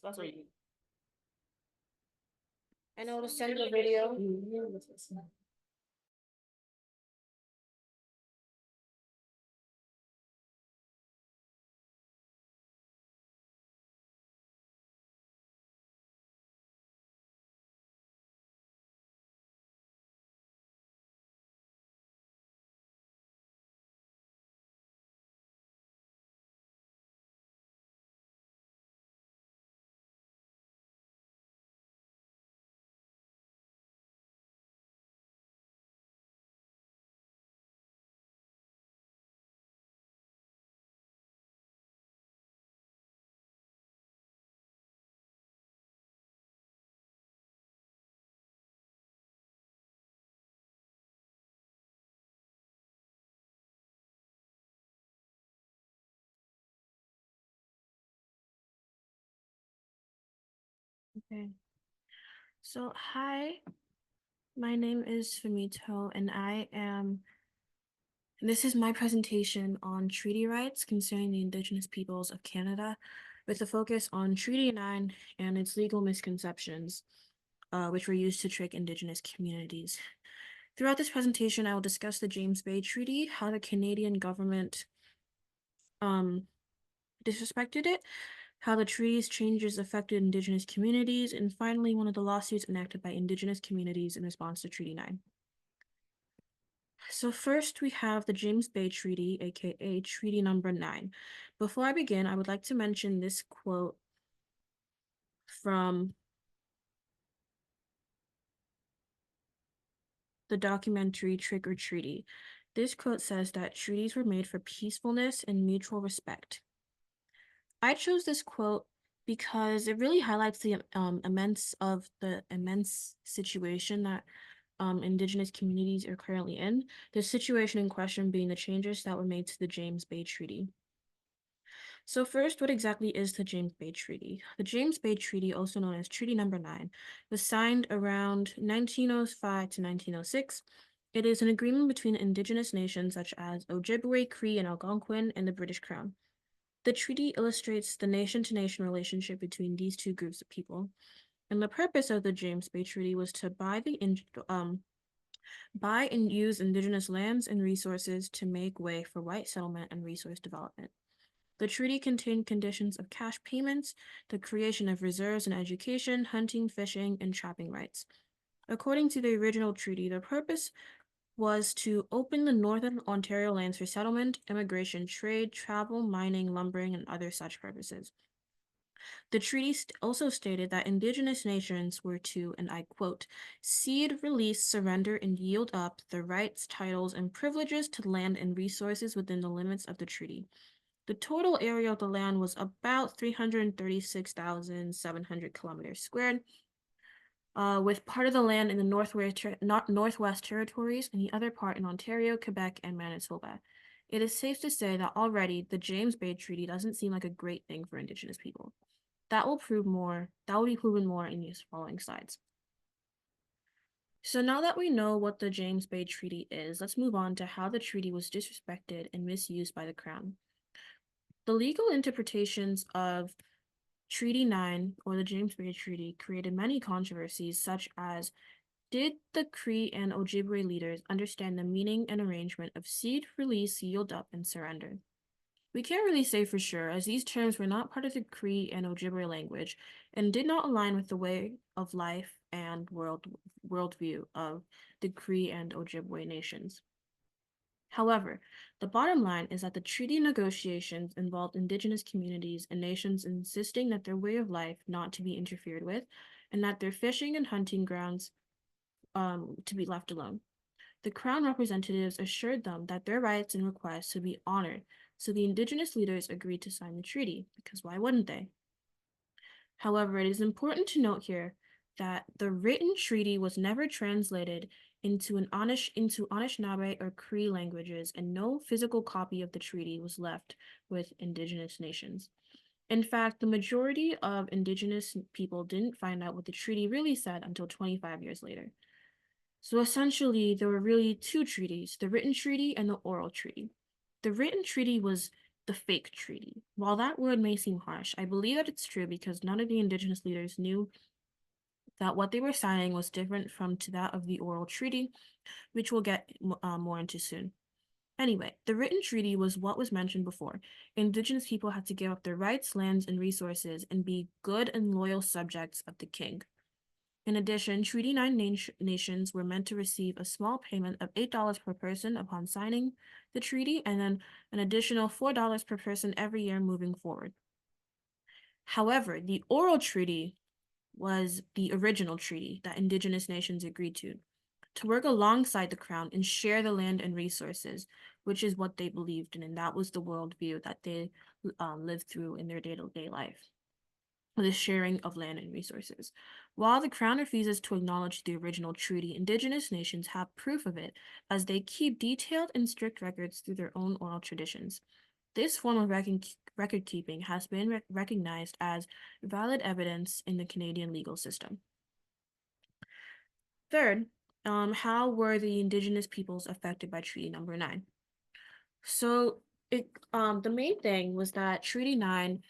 That's what you. I know to send the video. Okay. So, hi, my name is Fumito, and this is my presentation on treaty rights concerning the Indigenous peoples of Canada, with a focus on Treaty 9 and its legal misconceptions, which were used to trick Indigenous communities. Throughout this presentation, I will discuss the James Bay Treaty, how the Canadian government disrespected it, how the treaty's changes affected Indigenous communities, and finally, one of the lawsuits enacted by Indigenous communities in response to Treaty 9. So first we have the James Bay Treaty, aka Treaty Number 9. Before I begin, I would like to mention this quote from the documentary Trick or Treaty. This quote says that treaties were made for peacefulness and mutual respect. I chose this quote because it really highlights the immense situation that Indigenous communities are currently in. The situation in question being the changes that were made to the James Bay Treaty. So first, what exactly is the James Bay Treaty? The James Bay Treaty, also known as Treaty Number 9, was signed around 1905 to 1906. It is an agreement between Indigenous nations such as Ojibwe, Cree, and Algonquin and the British Crown. The treaty illustrates the nation-to-nation relationship between these two groups of people. And the purpose of the James Bay Treaty was to buy and use Indigenous lands and resources to make way for white settlement and resource development. The treaty contained conditions of cash payments, the creation of reserves in education, hunting, fishing, and trapping rights. According to the original treaty, the purpose was to open the Northern Ontario lands for settlement, immigration, trade, travel, mining, lumbering, and other such purposes. The treaty also stated that Indigenous nations were to, and I quote, cede, release, surrender, and yield up the rights, titles, and privileges to land and resources within the limits of the treaty. The total area of the land was about 336,700 kilometers squared, with part of the land in the Northwest Territories and the other part in Ontario, Quebec, and Manitoba. It is safe to say that already the James Bay Treaty doesn't seem like a great thing for Indigenous people. That will be proven more in these following slides. So now that we know what the James Bay Treaty is, let's move on to how the treaty was disrespected and misused by the Crown. The legal interpretations of Treaty 9, or the James Bay Treaty, created many controversies, such as, did the Cree and Ojibwe leaders understand the meaning and arrangement of cede, release, yield up, and surrender? We can't really say for sure, as these terms were not part of the Cree and Ojibwe language and did not align with the way of life and worldview of the Cree and Ojibwe nations. However, the bottom line is that the treaty negotiations involved Indigenous communities and nations insisting that their way of life not to be interfered with, and that their fishing and hunting grounds to be left alone. The Crown representatives assured them that their rights and requests would be honored, so the Indigenous leaders agreed to sign the treaty, because why wouldn't they? However, it is important to note here that the written treaty was never translated into Anishinaabe or Cree languages, and no physical copy of the treaty was left with Indigenous nations. In fact, the majority of Indigenous people didn't find out what the treaty really said until 25 years later. So essentially, there were really two treaties, the written treaty and the oral treaty. The written treaty was the fake treaty. While that word may seem harsh, I believe that it's true because none of the indigenous leaders knew that what they were signing was different from to that of the oral treaty, which we'll get more into soon. Anyway, the written treaty was what was mentioned before. Indigenous people had to give up their rights, lands, and resources and be good and loyal subjects of the king. In addition, Treaty 9 nations were meant to receive a small payment of $8 per person upon signing the treaty, and then an additional $4 per person every year moving forward. However, the oral treaty was the original treaty that indigenous nations agreed to work alongside the crown and share the land and resources, which is what they believed in, and that was the worldview that they lived through in their day-to-day life, the sharing of land and resources. While the crown refuses to acknowledge the original treaty, indigenous nations have proof of it, as they keep detailed and strict records through their own oral traditions. This form of record keeping has been recognized as valid evidence in the Canadian legal system. Third, how were the indigenous peoples affected by Treaty Number 9? So the main thing was that Treaty 9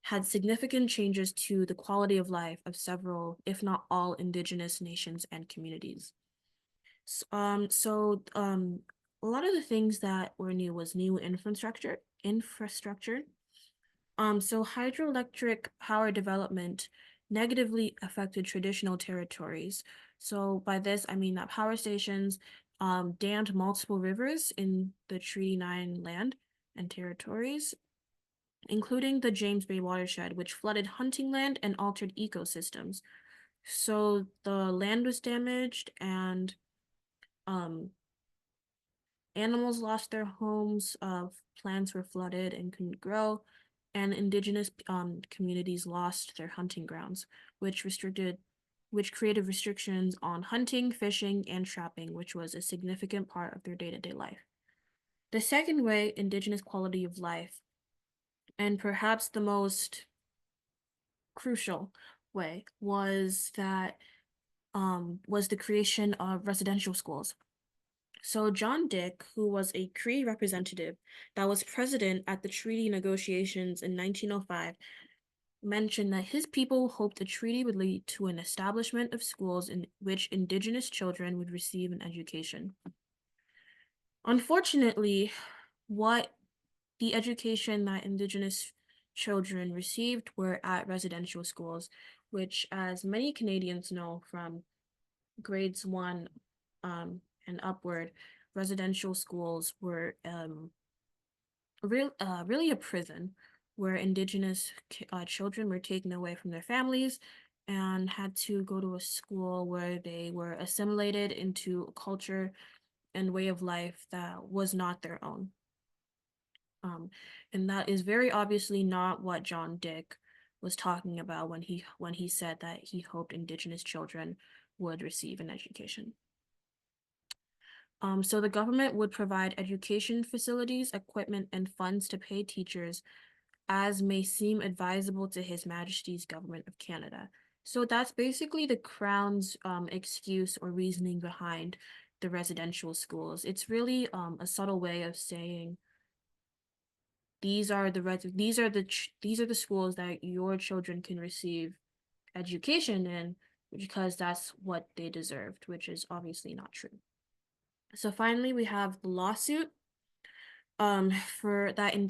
had significant changes to the quality of life of several, if not all, indigenous nations and communities. A lot of the things that were new was new infrastructure. So hydroelectric power development negatively affected traditional territories. So by this, I mean that power stations dammed multiple rivers in the Treaty 9 land and territories, including the James Bay watershed, which flooded hunting land and altered ecosystems. So the land was damaged and um, animals lost their homes, plants were flooded and couldn't grow, and indigenous communities lost their hunting grounds, which created restrictions on hunting, fishing, and trapping, which was a significant part of their day-to-day life. The second way, indigenous quality of life, and perhaps the most crucial way, was the creation of residential schools. So John Dick, who was a Cree representative that was present at the treaty negotiations in 1905, mentioned that his people hoped the treaty would lead to an establishment of schools in which indigenous children would receive an education. Unfortunately, what the education that indigenous children received were at residential schools, which, as many Canadians know from grades 1 and upward, residential schools were really a prison where indigenous children were taken away from their families and had to go to a school where they were assimilated into a culture and way of life that was not their own. And that is very obviously not what John Dick was talking about when he said that he hoped indigenous children would receive an education. So the government would provide education facilities, equipment, and funds to pay teachers as may seem advisable to His Majesty's Government of Canada. So that's basically the Crown's excuse or reasoning behind the residential schools. It's really a subtle way of saying these are the schools that your children can receive education in because that's what they deserved, which is obviously not true. So finally, we have the lawsuit for that an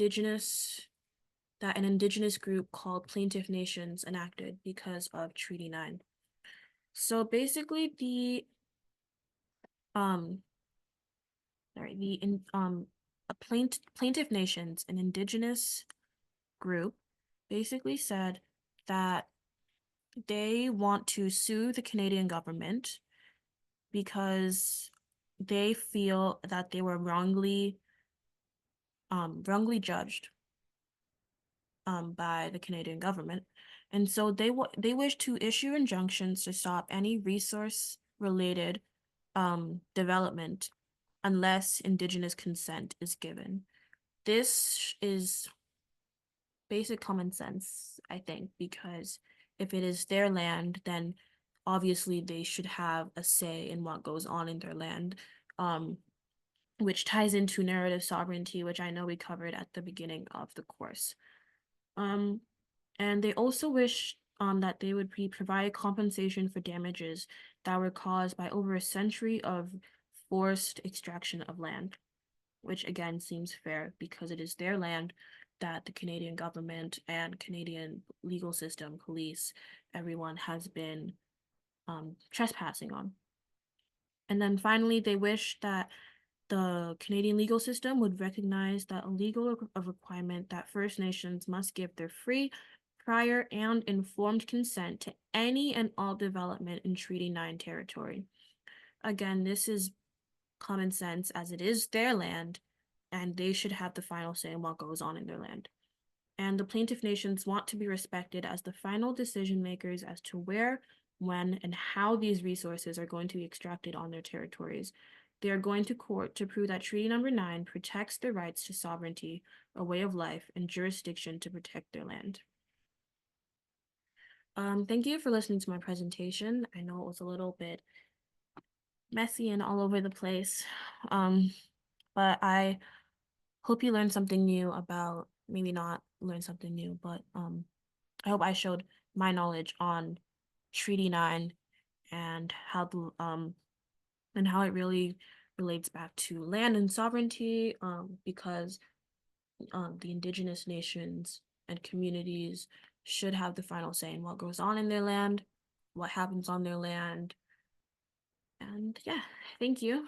indigenous group called Plaintiff Nations enacted because of Treaty 9. So basically um Plaintiff Nations, an indigenous group, basically said that they want to sue the Canadian government because they feel that they were wrongly judged by the Canadian government. And so they wish to issue injunctions to stop any resource-related development unless Indigenous consent is given. This is basic common sense, I think, because if it is their land, then obviously they should have a say in what goes on in their land. which ties into narrative sovereignty, which I know we covered at the beginning of the course. Um, and they also wish that they would provide compensation for damages that were caused by over a century of forced extraction of land, which again seems fair because it is their land that the Canadian government and Canadian legal system, police, everyone has been trespassing on. And then finally, they wish that the Canadian legal system would recognize that a legal requirement that First Nations must give their free, prior, and informed consent to any and all development in Treaty 9 territory. Again, this is common sense as it is their land, and they should have the final say in what goes on in their land. And the plaintiff nations want to be respected as the final decision makers as to where, when, and how these resources are going to be extracted on their territories. They are going to court to prove that Treaty Number 9 protects their rights to sovereignty, a way of life, and jurisdiction to protect their land. Thank you for listening to my presentation. I know it was a little bit messy and all over the place, but I hope you learned something new about, maybe not learn something new, but I hope I showed my knowledge on Treaty 9 and how it really relates back to land and sovereignty, because the indigenous nations and communities should have the final say in what goes on in their land, what happens on their land. And yeah, thank you.